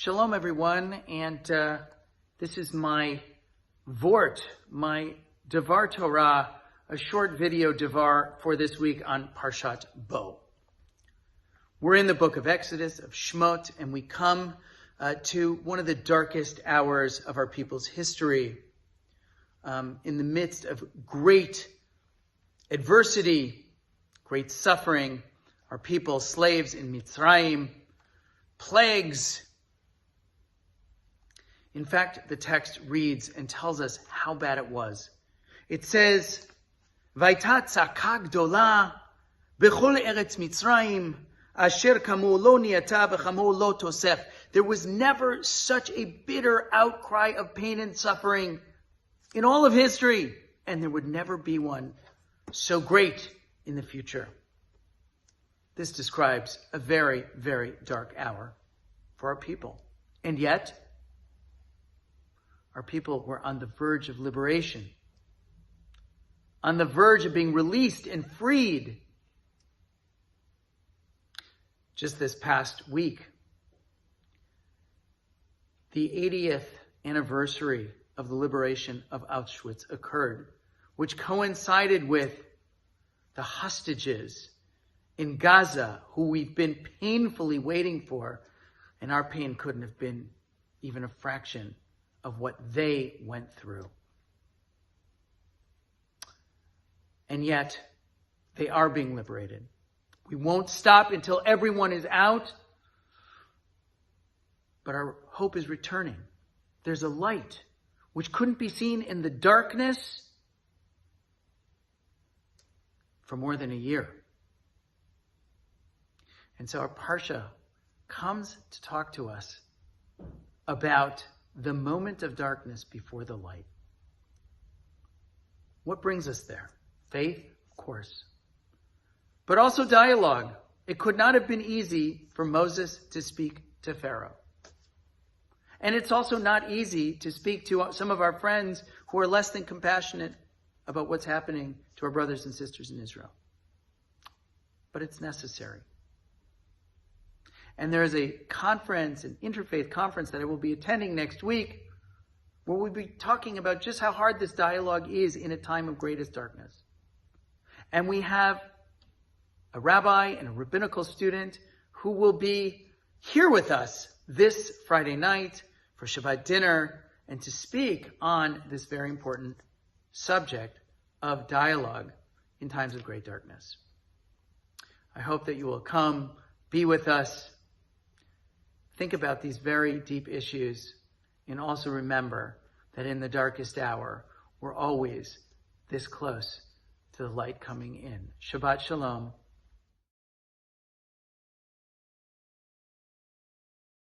Shalom, everyone, and this is my Vort, my Devar Torah, a short video Devar for this week on Parshat Bo. We're in the book of Exodus, of Shmot, and we come to one of the darkest hours of our people's history. In the midst of great adversity, great suffering, our people, slaves in Mitzrayim, plagues. In fact, the text reads and tells us how bad it was. It says, "Vayta tzaka gdola b'chol eretz Mitzrayim asher kamu lo niyata v'kamu lo tosef." There was never such a bitter outcry of pain and suffering in all of history, and there would never be one so great in the future. This describes a very, very dark hour for our people. And yet, our people were on the verge of liberation, on the verge of being released and freed. Just this past week, the 80th anniversary of the liberation of Auschwitz occurred, which coincided with the hostages in Gaza, who we've been painfully waiting for, and our pain couldn't have been even a fraction of what they went through. And yet, they are being liberated. We won't stop until everyone is out, but our hope is returning. There's a light which couldn't be seen in the darkness for more than a year. And so our Parsha comes to talk to us about the moment of darkness before the light. What brings us there? Faith, of course, but also dialogue. It could not have been easy for Moses to speak to Pharaoh. And it's also not easy to speak to some of our friends who are less than compassionate about what's happening to our brothers and sisters in Israel. But it's necessary. And there is a conference, an interfaith conference that I will be attending next week, where we'll be talking about just how hard this dialogue is in a time of greatest darkness. And we have a rabbi and a rabbinical student who will be here with us this Friday night for Shabbat dinner and to speak on this very important subject of dialogue in times of great darkness. I hope that you will come, be with us, think about these very deep issues, and also remember that in the darkest hour, we're always this close to the light coming in. Shabbat Shalom.